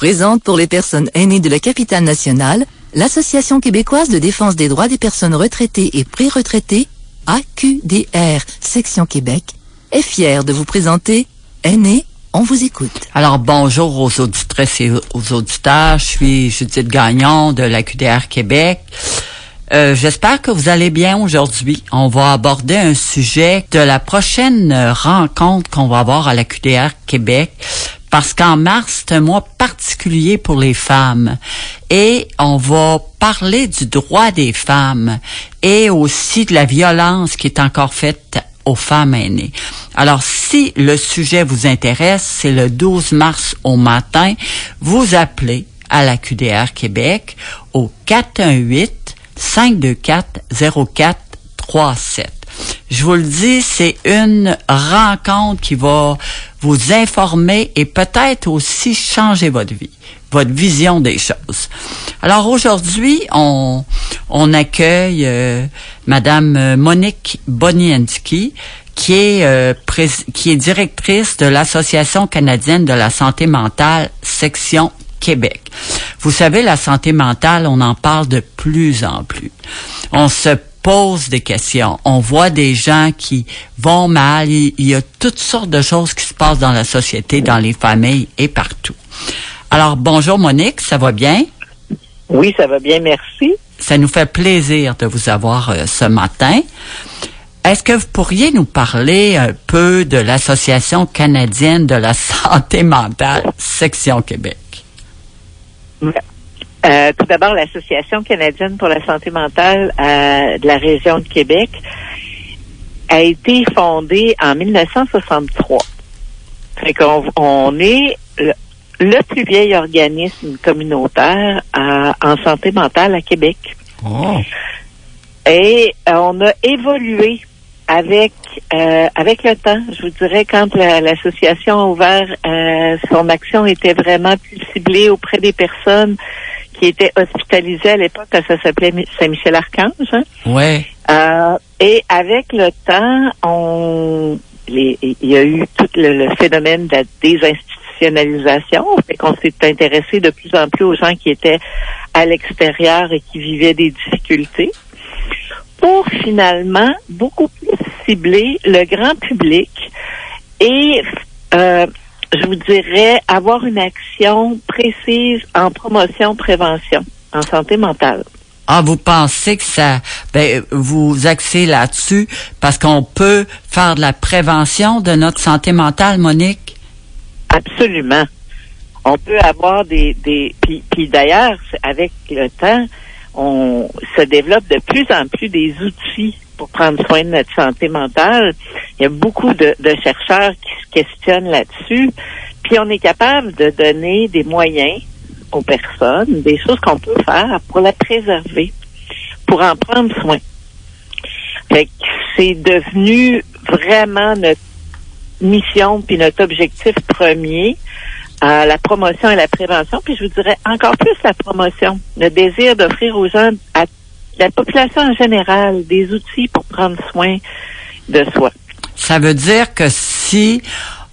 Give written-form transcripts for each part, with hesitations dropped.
présente pour les personnes aînées de la capitale nationale, l'Association québécoise de défense des droits des personnes retraitées et pré-retraitées, AQDR, section Québec, est fière de vous présenter Aînés, on vous écoute. Alors, bonjour aux auditrices et aux auditeurs. Je suis Judith Gagnon de l'AQDR Québec. J'espère que vous allez bien aujourd'hui. On va aborder un sujet de la prochaine rencontre qu'on va avoir à l'AQDR Québec, parce qu'en mars, c'est un mois particulier pour les femmes. Et on va parler du droit des femmes et aussi de la violence qui est encore faite aux femmes aînées. Alors, si le sujet vous intéresse, c'est le 12 mars au matin, vous appelez à l'AQDR Québec au 418-524-0437. Je vous le dis, c'est une rencontre qui va vous informer et peut-être aussi changer votre vie, votre vision des choses. Alors aujourd'hui, on accueille Madame Monique Bonienski, qui est directrice de l'Association canadienne de la santé mentale, section Québec. Vous savez, la santé mentale, on en parle de plus en plus. On se pose des questions. On voit des gens qui vont mal. Il y a toutes sortes de choses qui se passent dans la société, dans les familles et partout. Alors, bonjour Monique, ça va bien? Oui, ça va bien, merci. Ça nous fait plaisir de vous avoir ce matin. Est-ce que vous pourriez nous parler un peu de l'Association canadienne de la santé mentale, section Québec? Tout d'abord, l'Association canadienne pour la santé mentale de la région de Québec a été fondée en 1963. Fait qu'on est le plus vieil organisme communautaire en santé mentale à Québec. Oh. Et on a évolué avec le temps. Je vous dirais, quand l'association a ouvert, son action était vraiment plus ciblée auprès des personnes qui étaient hospitalisées à l'époque, parce que ça s'appelait Saint-Michel-Archange. Hein? Ouais. Et avec le temps, il y a eu tout le phénomène de la désinstitutionnalisation. Fait qu'on s'est intéressé de plus en plus aux gens qui étaient à l'extérieur et qui vivaient des difficultés, pour finalement beaucoup plus cibler le grand public et, je vous dirais, avoir une action précise en promotion-prévention, en santé mentale. Ah, vous pensez que vous axez là-dessus parce qu'on peut faire de la prévention de notre santé mentale, Monique? Absolument. On peut avoir puis d'ailleurs, avec le temps, on se développe de plus en plus des outils pour prendre soin de notre santé mentale. Il y a beaucoup de chercheurs qui se questionnent là-dessus. Puis on est capable de donner des moyens aux personnes, des choses qu'on peut faire pour la préserver, pour en prendre soin. Fait que c'est devenu vraiment notre mission puis notre objectif premier, la promotion et la prévention, puis je vous dirais encore plus la promotion, le désir d'offrir aux gens, à la population en général, des outils pour prendre soin de soi. Ça veut dire que si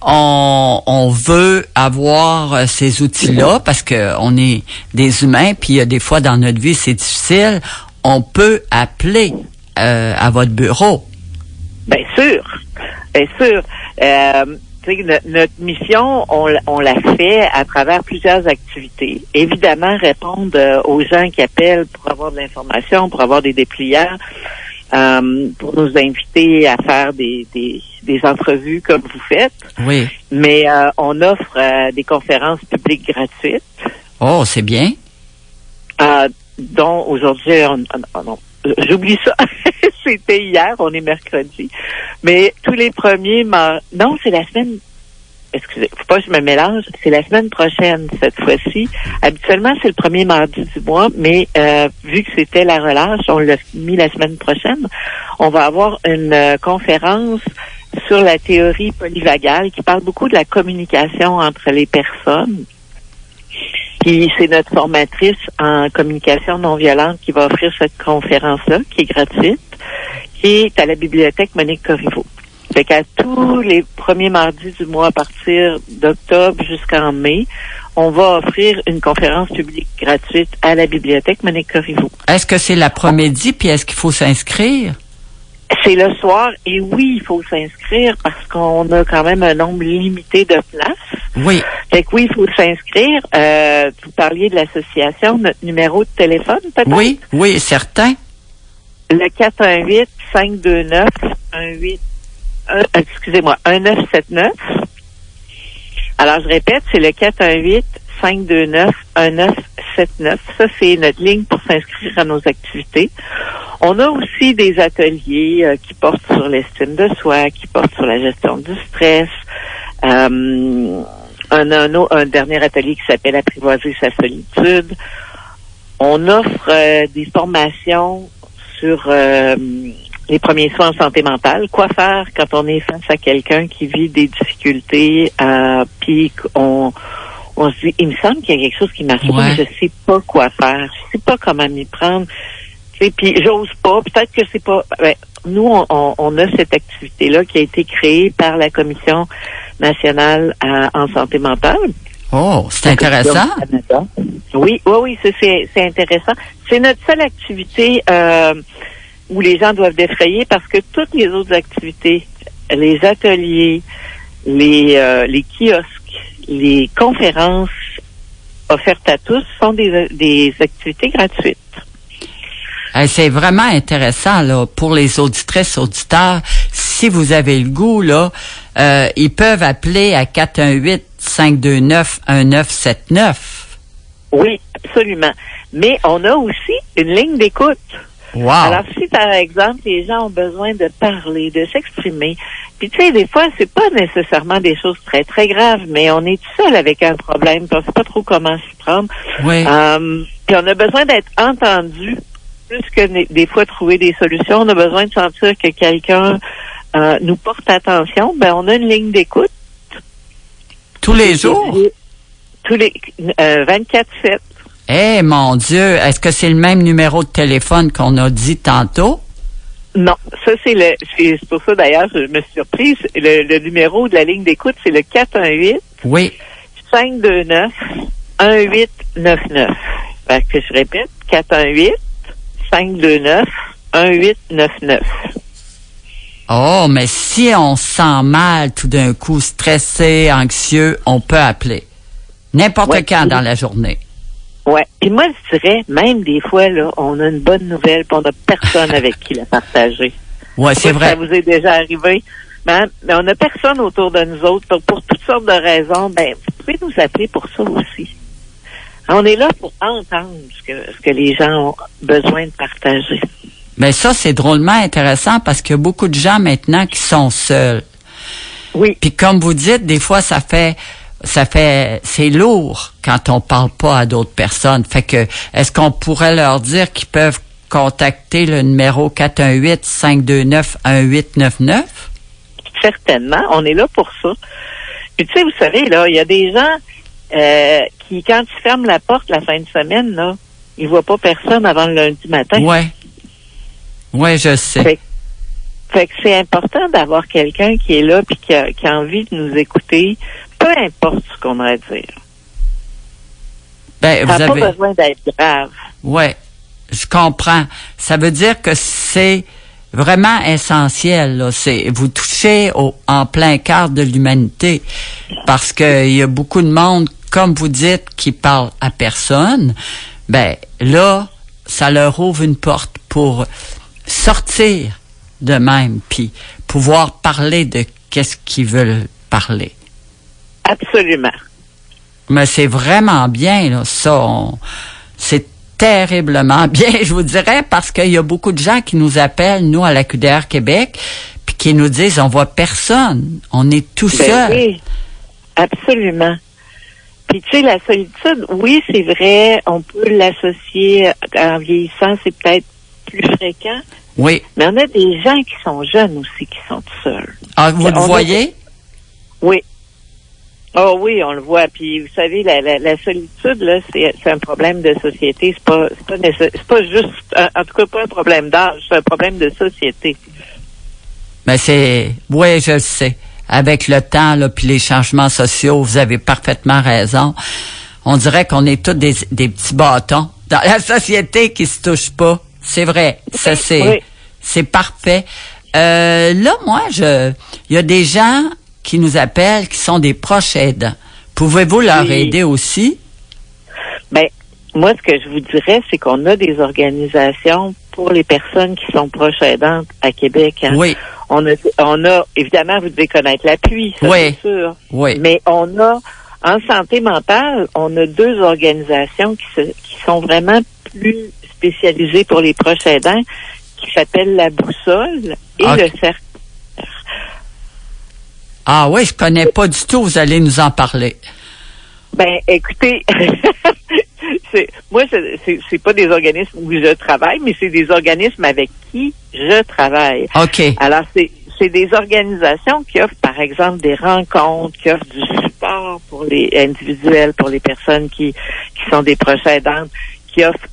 on veut avoir ces outils-là, parce que on est des humains, puis il y a des fois dans notre vie c'est difficile, on peut appeler à votre bureau. Bien sûr. Notre mission, on l'a fait à travers plusieurs activités. Évidemment, répondre aux gens qui appellent pour avoir de l'information, pour avoir des dépliants, pour nous inviter à faire des entrevues comme vous faites. Oui. Mais on offre des conférences publiques gratuites. Oh, c'est bien. Dont aujourd'hui, j'oublie ça. C'était hier, on est mercredi. Mais tous les premiers non, c'est la semaine. Excusez, faut pas que je me mélange. C'est la semaine prochaine, cette fois-ci. Habituellement, c'est le premier mardi du mois, mais vu que c'était la relâche, on l'a mis la semaine prochaine. On va avoir une conférence sur la théorie polyvagale qui parle beaucoup de la communication entre les personnes. Puis c'est notre formatrice en communication non violente qui va offrir cette conférence-là, qui est gratuite, qui est à la bibliothèque Monique Corriveau. Fait qu'à tous les premiers mardis du mois, à partir d'octobre jusqu'en mai, on va offrir une conférence publique gratuite à la bibliothèque Monique Corriveau. Est-ce que c'est l'après-midi, puis est-ce qu'il faut s'inscrire? C'est le soir, et oui, il faut s'inscrire parce qu'on a quand même un nombre limité de places. Oui. Fait que oui, il faut s'inscrire. Vous parliez de l'association, notre numéro de téléphone, peut-être? Oui, oui, certain. Le 1979. Alors, je répète, c'est le 418-529-1979. Ça, c'est notre ligne pour s'inscrire à nos activités. On a aussi des ateliers qui portent sur l'estime de soi, qui portent sur la gestion du stress. Un dernier atelier qui s'appelle Apprivoiser sa solitude. On offre des formations sur les premiers soins en santé mentale. Quoi faire quand on est face à quelqu'un qui vit des difficultés, puis on se dit, il me semble qu'il y a quelque chose qui marche pas, mais je sais pas quoi faire. Je sais pas comment m'y prendre. Puis j'ose pas. Peut-être que c'est pas... nous, on a cette activité-là qui a été créée par la Commission nationale en santé mentale. Oh, c'est intéressant. Oui, c'est intéressant. C'est notre seule activité où les gens doivent défrayer parce que toutes les autres activités, les ateliers, les kiosques, les conférences offertes à tous sont des activités gratuites. C'est vraiment intéressant là pour les auditrices, auditeurs. Si vous avez le goût là, ils peuvent appeler à 418-529-1979. Oui, absolument. Mais on a aussi une ligne d'écoute. Wow. Alors, si, par exemple, les gens ont besoin de parler, de s'exprimer, puis tu sais, des fois, c'est pas nécessairement des choses très, très graves, mais on est tout seul avec un problème, puis on sait pas trop comment s'y prendre. Oui. Puis on a besoin d'être entendu, plus que des fois trouver des solutions. On a besoin de sentir que quelqu'un nous porte attention. Ben, on a une ligne d'écoute. Tous les jours? Tous les 24/7. Eh, mon Dieu, est-ce que c'est le même numéro de téléphone qu'on a dit tantôt? Non, ça c'est pour ça d'ailleurs, je me suis surprise. Le numéro de la ligne d'écoute, c'est le 418. Oui. 529-1899. Fait que je répète, 418-529-1899. Oh, mais si on se sent mal tout d'un coup, stressé, anxieux, on peut appeler. N'importe quand dans la journée. Ouais. Puis moi, je dirais, même des fois, là, on a une bonne nouvelle, puis on n'a personne avec qui la partager. Ouais, c'est vrai. Ça vous est déjà arrivé. Mais on n'a personne autour de nous autres. Pour toutes sortes de raisons, ben, vous pouvez nous appeler pour ça aussi. On est là pour entendre ce que les gens ont besoin de partager. Mais ça, c'est drôlement intéressant parce qu'il y a beaucoup de gens maintenant qui sont seuls. Oui. Puis comme vous dites, des fois, c'est lourd quand on parle pas à d'autres personnes. Fait que, est-ce qu'on pourrait leur dire qu'ils peuvent contacter le numéro 418-529-1899? Certainement. On est là pour ça. Puis tu sais, vous savez, là, il y a des gens qui, quand ils ferment la porte la fin de semaine, là, ils voient pas personne avant le lundi matin. Ouais. Ouais, je sais. Fait que c'est important d'avoir quelqu'un qui est là puis qui a envie de nous écouter, peu importe ce qu'on a à dire. Ben, ça n'a pas besoin d'être grave. Ouais, je comprends. Ça veut dire que c'est vraiment essentiel, là. Vous touchez en plein cœur de l'humanité parce que il y a beaucoup de monde, comme vous dites, qui parle à personne. Ben, là, ça leur ouvre une porte pour sortir de même, puis pouvoir parler de qu'est-ce qu'ils veulent parler. Absolument. Mais c'est vraiment bien, là, ça. C'est terriblement bien, je vous dirais, parce qu'il y a beaucoup de gens qui nous appellent, nous, à la QDR Québec, puis qui nous disent, on voit personne, on est tout seul. Oui, absolument. Puis, tu sais, la solitude, oui, c'est vrai, on peut l'associer en vieillissant, c'est peut-être plus fréquent. Oui. Mais on a des gens qui sont jeunes aussi, qui sont tout seuls. Ah, vous le voyez? Oui. Oh oui, on le voit. Puis, vous savez, la solitude, là, c'est un problème de société. C'est pas juste, en tout cas, pas un problème d'âge, c'est un problème de société. Mais oui, je le sais. Avec le temps, là, puis les changements sociaux, vous avez parfaitement raison. on dirait qu'on est tous des petits bâtons dans la société qui se touchent pas. C'est vrai. Ça, c'est parfait. Là, moi, il y a des gens qui nous appellent, qui sont des proches aidants. Pouvez-vous leur aider aussi? Ben, moi, ce que je vous dirais, c'est qu'on a des organisations pour les personnes qui sont proches aidantes à Québec. Hein. Oui. On a, évidemment, vous devez connaître l'appui, ça, oui. c'est sûr. Oui. Mais on a, en santé mentale, on a 2 organisations qui sont vraiment plus spécialisées pour les proches aidants, qui s'appellent la Boussole et le Cercle. Ah oui, je connais pas du tout. Vous allez nous en parler. Ben, écoutez, c'est pas des organismes où je travaille, mais c'est des organismes avec qui je travaille. OK. Alors, c'est des organisations qui offrent, par exemple, des rencontres, qui offrent du support pour les individuels, pour les personnes qui sont des proches aidantes, qui offrent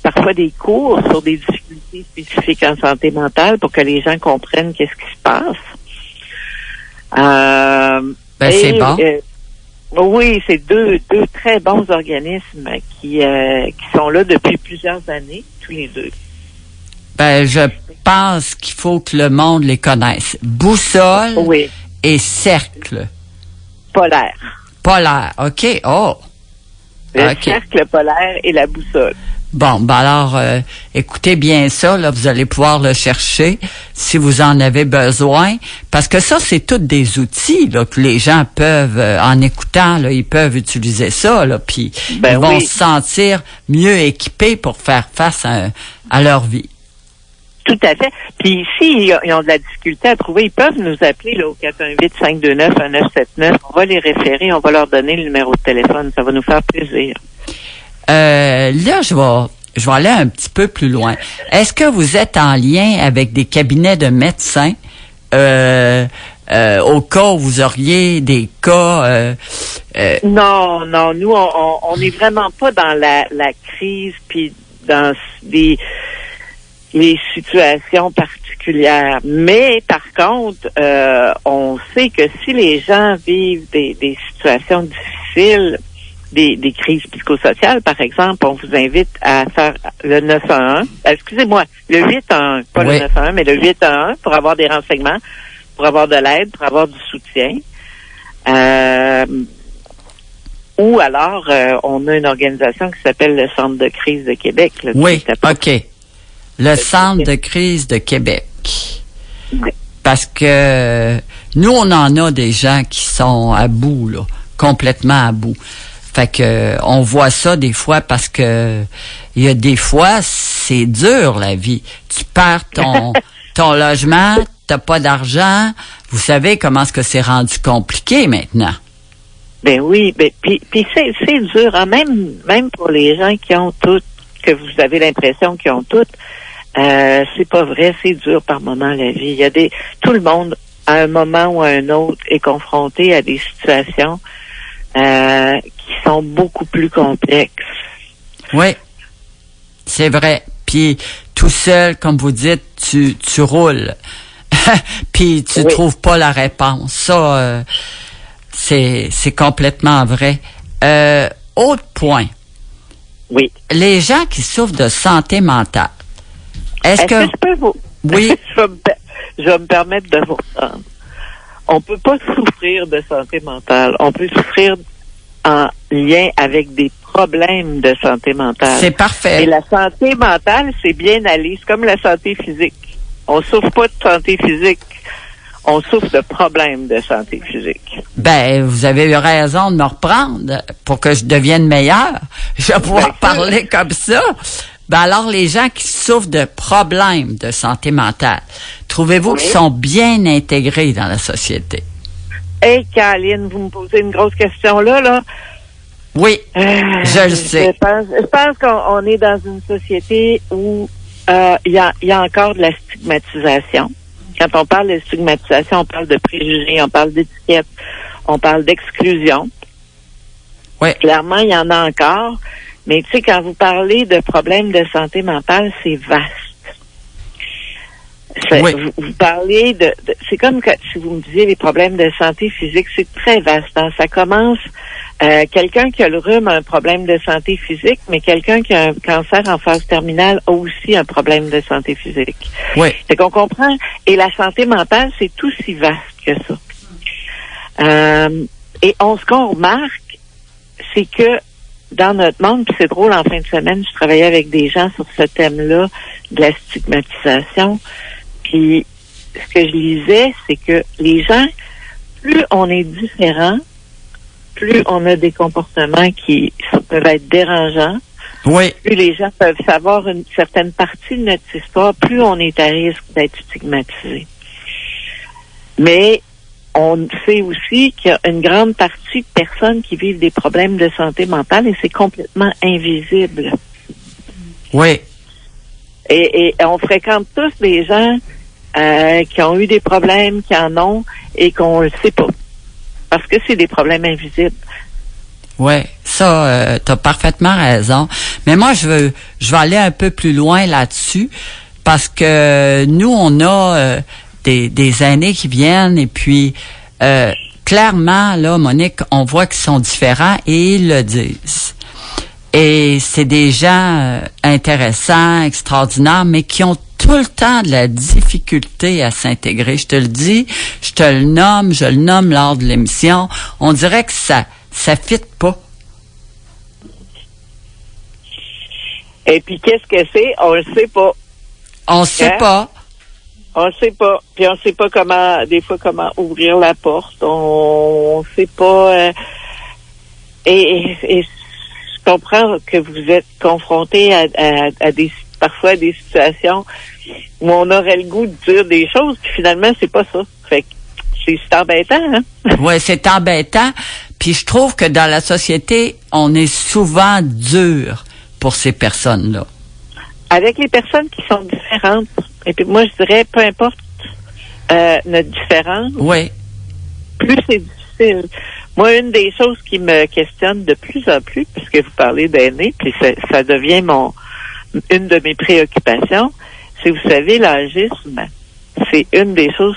parfois des cours sur des difficultés spécifiques en santé mentale pour que les gens comprennent qu'est-ce qui se passe. C'est bon. Oui, c'est deux très bons organismes qui sont là depuis plusieurs années, tous les 2. Ben, je pense qu'il faut que le monde les connaisse. Boussole et Cercle. Polaire, OK. Oh. Le Cercle polaire et la Boussole. Bon, ben alors, écoutez bien ça, là, vous allez pouvoir le chercher si vous en avez besoin, parce que ça, c'est tous des outils là que les gens peuvent, en écoutant, là, ils peuvent utiliser ça, là, puis ils vont se sentir mieux équipés pour faire face à leur vie. Tout à fait. Puis s'ils ont de la difficulté à trouver, ils peuvent nous appeler là, au 418-529-1979. On va les référer, on va leur donner le numéro de téléphone. Ça va nous faire plaisir. Là, je vais aller un petit peu plus loin. Est-ce que vous êtes en lien avec des cabinets de médecins au cas où vous auriez des cas? Non, nous, on n'est vraiment pas dans la crise puis dans les situations particulières. Mais par contre, on sait que si les gens vivent des situations difficiles, des crises psychosociales, par exemple, on vous invite à faire le 911. Excusez-moi, le 811, pas le 911, mais le 811 pour avoir des renseignements, pour avoir de l'aide, pour avoir du soutien. Ou alors, on a une organisation qui s'appelle le Centre de crise de Québec. Là, oui, OK. Le Centre de crise de Québec. Oui. Parce que nous, on en a des gens qui sont à bout, là, complètement à bout. Fait que on voit ça des fois parce que il y a des fois c'est dur la vie. Tu perds ton logement, t'as pas d'argent. Vous savez comment est-ce que c'est rendu compliqué maintenant. Ben oui, puis c'est dur, hein, même pour les gens qui ont tout, que vous avez l'impression qu'ils ont tout. C'est pas vrai, c'est dur par moment la vie. Il y a tout le monde à un moment ou à un autre est confronté à des situations qui sont beaucoup plus complexes. Oui, c'est vrai. Puis tout seul, comme vous dites, tu roules. Puis tu trouves pas la réponse. Ça, c'est complètement vrai. Autre point. Oui. Les gens qui souffrent de santé mentale. Est-ce que je peux vous... Oui. je vais me permettre de vous reprendre. On peut pas souffrir de santé mentale. On peut souffrir en lien avec des problèmes de santé mentale. C'est parfait. Et la santé mentale, c'est bien aller. C'est comme la santé physique. On souffre pas de santé physique. On souffre de problèmes de santé physique. Ben, vous avez eu raison de me reprendre pour que je devienne meilleur. Je vais pouvoir parler comme ça. Ben alors, les gens qui souffrent de problèmes de santé mentale, trouvez-vous qu'ils sont bien intégrés dans la société? Hey, Caroline, vous me posez une grosse question là. Oui, je le sais. Je pense qu'on est dans une société où il y a encore de la stigmatisation. Quand on parle de stigmatisation, on parle de préjugés, on parle d'étiquettes, on parle d'exclusion. Oui. Clairement, il y en a encore. Mais tu sais, quand vous parlez de problèmes de santé mentale, c'est vaste. Oui. Vous parlez c'est comme si vous me disiez les problèmes de santé physique, c'est très vaste. Hein? Ça commence, quelqu'un qui a le rhume a un problème de santé physique, mais quelqu'un qui a un cancer en phase terminale a aussi un problème de santé physique. Oui. C'est qu'on comprend. Et la santé mentale, c'est aussi vaste que ça. Et ce qu'on remarque, c'est que dans notre monde, puis c'est drôle, en fin de semaine, je travaillais avec des gens sur ce thème-là de la stigmatisation. Puis ce que je lisais, c'est que les gens, plus on est différent, plus on a des comportements qui peuvent être dérangeants, Oui. plus les gens peuvent savoir une certaine partie de notre histoire, plus on est à risque d'être stigmatisé. Mais on sait aussi qu'il y a une grande partie de personnes qui vivent des problèmes de santé mentale et c'est complètement invisible. Oui. Et on fréquente tous des gens qui ont eu des problèmes, qui en ont et qu'on le sait pas. Parce que c'est des problèmes invisibles. Oui, ça, t'as parfaitement raison. Mais moi, je vais aller un peu plus loin là-dessus parce que nous, on a des aînés qui viennent et puis clairement, là, Monique, on voit qu'ils sont différents et ils le disent. Et c'est des gens intéressants, extraordinaires, mais qui ont tout le temps de la difficulté à s'intégrer. Je te le dis, je le nomme lors de l'émission. On dirait que ça fit pas. Et puis, qu'est-ce que c'est? On le sait pas. On sait pas. On le sait pas. Puis, on sait pas des fois, comment ouvrir la porte. On sait pas. Et je comprends que vous êtes confrontés à parfois à des situations où on aurait le goût de dire des choses, puis finalement, c'est pas ça. Fait que c'est embêtant, hein? Oui, c'est embêtant. Puis je trouve que dans la société, on est souvent dur pour ces personnes-là. Avec les personnes qui sont différentes. Et puis moi, je dirais, peu importe notre différence, oui, plus c'est difficile. Moi, une des choses qui me questionne de plus en plus, puisque vous parlez d'aînés, puis ça devient une de mes préoccupations, c'est, vous savez, l'agisme, c'est une des choses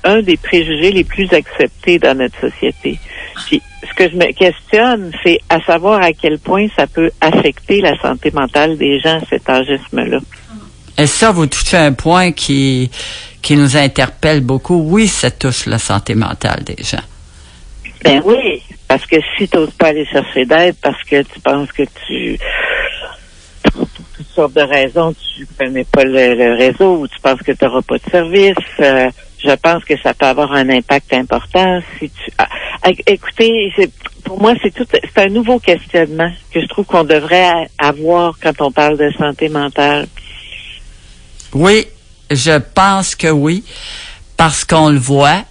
un des préjugés les plus acceptés dans notre société. Puis, ce que je me questionne, c'est à savoir à quel point ça peut affecter la santé mentale des gens, cet agisme-là. Et ça, vous touchez un point qui nous interpelle beaucoup. Oui, ça touche la santé mentale des gens. Ben oui, parce que si tu n'oses pas aller chercher d'aide, parce que tu penses que pour toutes sortes de raisons, tu connais pas le réseau ou tu penses que tu n'auras pas de service, je pense que ça peut avoir un impact important. Écoutez, pour moi, c'est un nouveau questionnement que je trouve qu'on devrait avoir quand on parle de santé mentale. Oui, je pense que oui, parce qu'on le voit,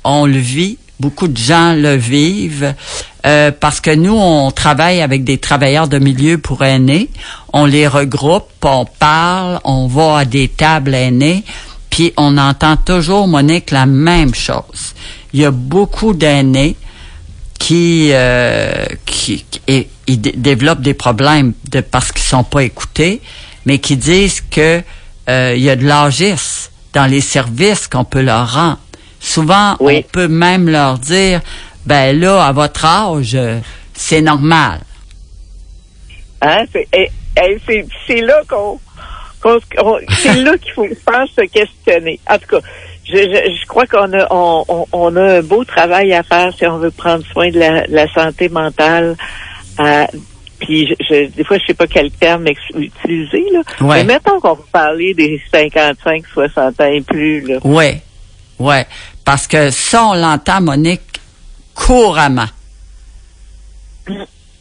on le vit. Beaucoup de gens le vivent parce que nous, on travaille avec des travailleurs de milieu pour aînés. On les regroupe, on parle, on va à des tables aînés, puis on entend toujours, Monique, la même chose. Il y a beaucoup d'aînés qui développent des problèmes parce qu'ils sont pas écoutés, mais qui disent que il y a de l'agisme dans les services qu'on peut leur rendre. Souvent, oui, on peut même leur dire, ben là, à votre âge, c'est normal. Hein? C'est là c'est là qu'il faut, je pense, se questionner. En tout cas, je crois qu'on a un beau travail à faire si on veut prendre soin de la santé mentale. Puis des fois, je sais pas quel terme utiliser, là. Ouais. Mais mettons qu'on va parler des 55, 60 ans et plus, là. Oui. Ouais. Parce que ça, on l'entend, Monique, couramment.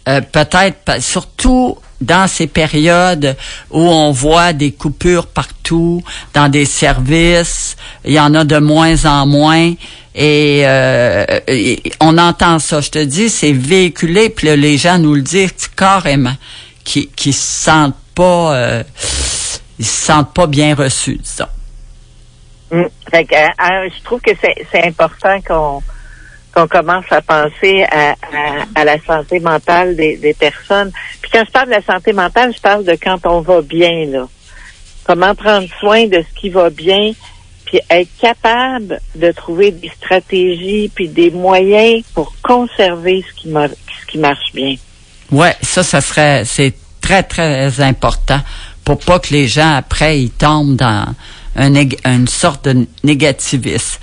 Peut-être, surtout dans ces périodes où on voit des coupures partout, dans des services, il y en a de moins en moins, et on entend ça. Je te dis, c'est véhiculé, puis là, les gens nous le disent carrément, qui se sentent pas, ils se sentent pas bien reçus, disons. Fait que, je trouve que c'est important qu'on commence à penser à la santé mentale des personnes. Puis quand je parle de la santé mentale, je parle de quand on va bien, là. comment prendre soin de ce qui va bien, puis être capable de trouver des stratégies puis des moyens pour conserver ce qui marche bien. Ouais, c'est très, très important pour pas que les gens, après, ils tombent dans une sorte de négativisme.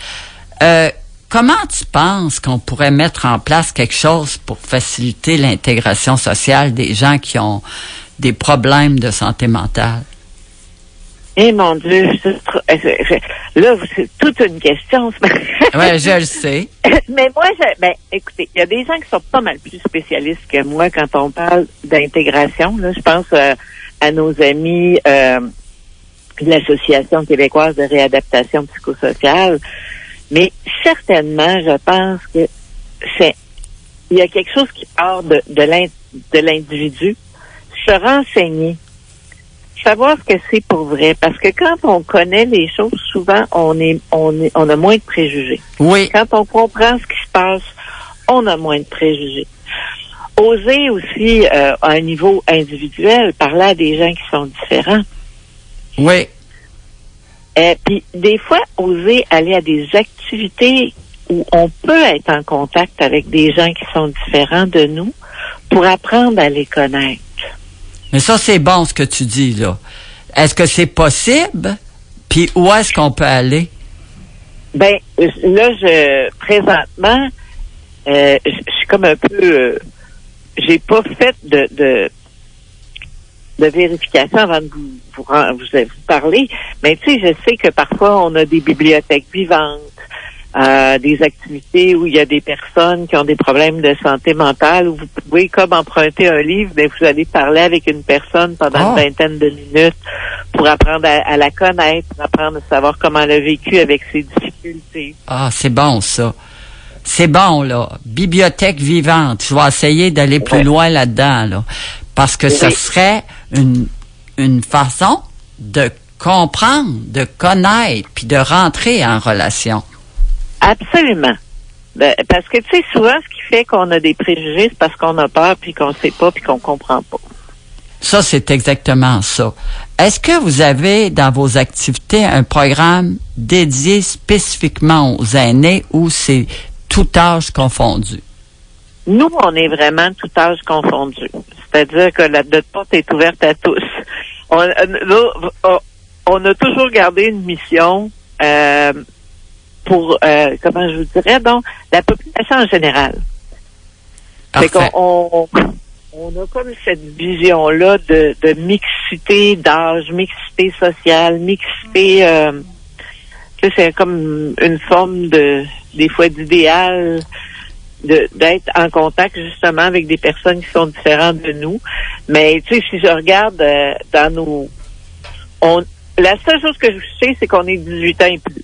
Comment tu penses qu'on pourrait mettre en place quelque chose pour faciliter l'intégration sociale des gens qui ont des problèmes de santé mentale? Eh mon Dieu, là, c'est toute une question. Oui, je le sais. Mais moi, écoutez, il y a des gens qui sont pas mal plus spécialistes que moi quand on parle d'intégration. Là, je pense à nos amis de l'Association québécoise de réadaptation psychosociale. Mais certainement, je pense que il y a quelque chose qui part de l'individu. Se renseigner. Savoir ce que c'est pour vrai. Parce que quand on connaît les choses, souvent, on a moins de préjugés. Oui. Quand on comprend ce qui se passe, on a moins de préjugés. Oser aussi, à un niveau individuel, parler à des gens qui sont différents. Oui. Puis, des fois, oser aller à des activités où on peut être en contact avec des gens qui sont différents de nous pour apprendre à les connaître. Mais ça, c'est bon ce que tu dis, là. Est-ce que c'est possible? Puis où est-ce qu'on peut aller? Ben, là, présentement, je suis comme un peu... j'ai pas fait de vérification avant de vous parler, mais tu sais, je sais que parfois, on a des bibliothèques vivantes, des activités où il y a des personnes qui ont des problèmes de santé mentale, où vous pouvez comme emprunter un livre, mais vous allez parler avec une personne pendant une vingtaine de minutes pour apprendre à la connaître, pour apprendre à savoir comment elle a vécu avec ses difficultés. Ah, c'est bon ça. C'est bon, là. Bibliothèque vivante. Je vais essayer d'aller plus loin là-dedans, là. Parce que ce serait une façon de comprendre, de connaître, puis de rentrer en relation. Absolument. Parce que, tu sais, souvent, ce qui fait qu'on a des préjugés, c'est parce qu'on a peur, puis qu'on sait pas, puis qu'on comprend pas. Ça, c'est exactement ça. Est-ce que vous avez, dans vos activités, un programme dédié spécifiquement aux aînés ou c'est tout âge confondu? Nous, on est vraiment tout âge confondu. C'est-à-dire que notre porte est ouverte à tous. On a toujours gardé une mission pour, comment je vous dirais, donc, la population en général. Parfait. C'est qu'on a comme cette vision-là de mixité d'âge, mixité sociale, mixité, c'est comme une forme des fois d'idéal d'être en contact justement avec des personnes qui sont différentes de nous. Mais tu sais, si je regarde dans la seule chose que je sais, c'est qu'on est 18 ans et plus.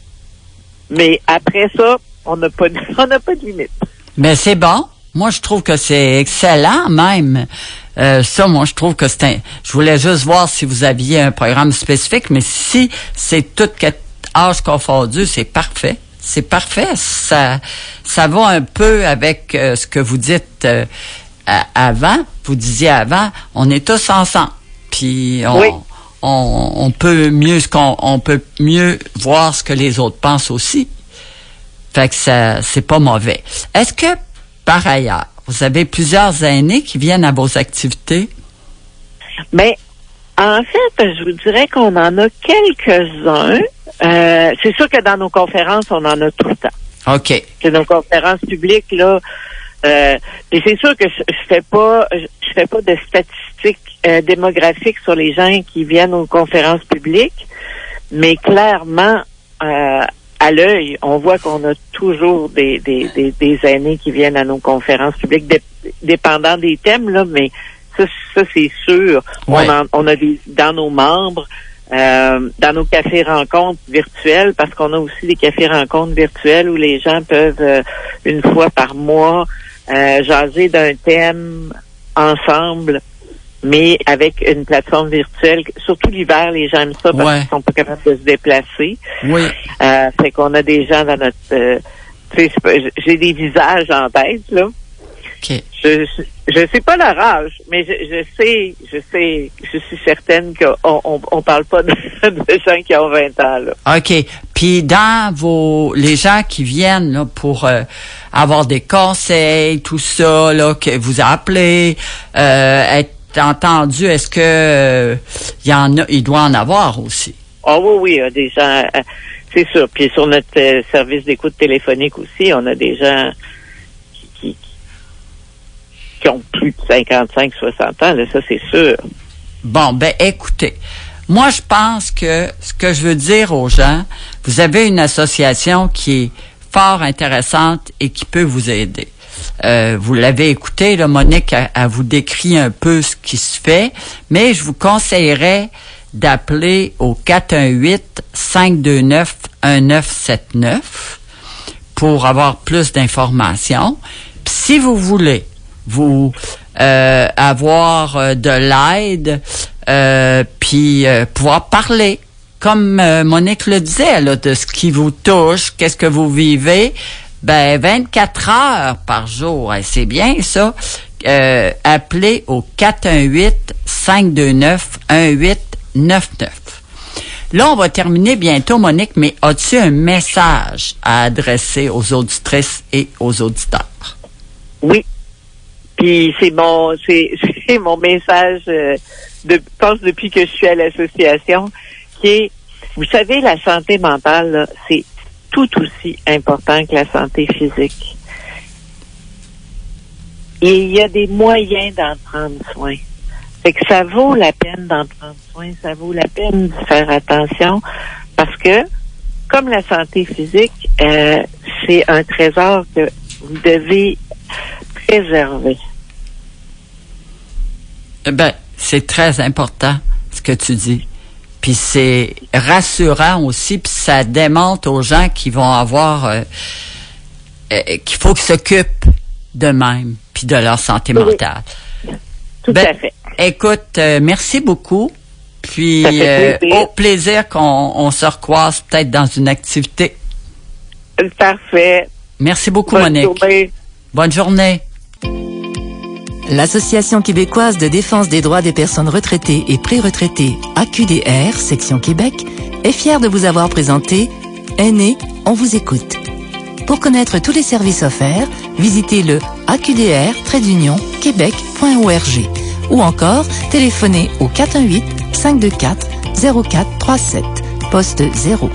Mais après ça, on n'a pas de limite. Mais c'est bon. Moi, je trouve que c'est excellent même. Ça, moi, je trouve que je voulais juste voir si vous aviez un programme spécifique, mais si c'est tout âge confondu, c'est parfait. C'est parfait. Ça va un peu avec ce que vous dites avant. Vous disiez avant, on est tous ensemble. Puis on peut mieux voir ce que les autres pensent aussi. Fait que c'est pas mauvais. Est-ce que par ailleurs, vous avez plusieurs aînés qui viennent à vos activités? Ben, en fait, je vous dirais qu'on en a quelques-uns. C'est sûr que dans nos conférences, on en a tout le temps. OK. C'est nos conférences publiques, là. Et c'est sûr que je fais pas de statistiques démographiques sur les gens qui viennent aux conférences publiques, mais clairement, à l'œil, on voit qu'on a toujours des aînés qui viennent à nos conférences publiques, dépendant des thèmes, là, mais ça c'est sûr. Ouais. On a dans nos membres, dans nos cafés rencontres virtuels, parce qu'on a aussi des cafés rencontres virtuels où les gens peuvent une fois par mois jaser d'un thème ensemble, mais avec une plateforme virtuelle. Surtout l'hiver, les gens aiment ça parce qu'ils sont pas capables de se déplacer. Oui. Fait qu'on a des gens dans notre... j'ai des visages en tête, là. OK. Je sais pas leur âge, mais je suis certaine qu'on parle pas de gens qui ont 20 ans, là. OK. Puis dans les gens qui viennent là, pour avoir des conseils, tout ça, là, que vous appelez, être entendu, est-ce que il doit en avoir aussi? Ah oui, il y a des gens, c'est sûr. Puis sur notre service d'écoute téléphonique aussi, on a des gens qui ont plus de 55, 60 ans, là, ça c'est sûr. Bon, ben écoutez, moi je pense que ce que je veux dire aux gens, vous avez une association qui est fort intéressante et qui peut vous aider. Vous l'avez écouté, là, Monique a vous décrit un peu ce qui se fait, mais je vous conseillerais d'appeler au 418-529-1979 pour avoir plus d'informations. Puis si vous voulez vous avoir de l'aide, puis pouvoir parler, comme Monique le disait, là, de ce qui vous touche, qu'est-ce que vous vivez, ben 24 heures par jour, c'est bien ça. Appelez au 418-529-1899. Là, on va terminer bientôt, Monique, mais as-tu un message à adresser aux auditrices et aux auditeurs? Oui. Puis c'est mon message je pense depuis que je suis à l'association, qui est, vous savez, la santé mentale, là, c'est tout aussi important que la santé physique. Et il y a des moyens d'en prendre soin. Fait que ça vaut la peine d'en prendre soin, ça vaut la peine de faire attention, parce que, comme la santé physique, c'est un trésor que vous devez préserver. Ben, c'est très important ce que tu dis. Puis c'est rassurant aussi, puis ça démontre aux gens qui vont avoir qu'il faut qu'ils s'occupent d'eux-mêmes puis de leur santé mentale. Tout à fait. Écoute, merci beaucoup. Puis au plaisir qu'on se recroise peut-être dans une activité. Parfait. Merci beaucoup, Monique. Bonne journée. L'Association québécoise de défense des droits des personnes retraitées et pré-retraitées, AQDR, section Québec, est fière de vous avoir présenté Aînés, on vous écoute. Pour connaître tous les services offerts, visitez le aqdr-québec.org ou encore téléphonez au 418-524-0437, poste 0.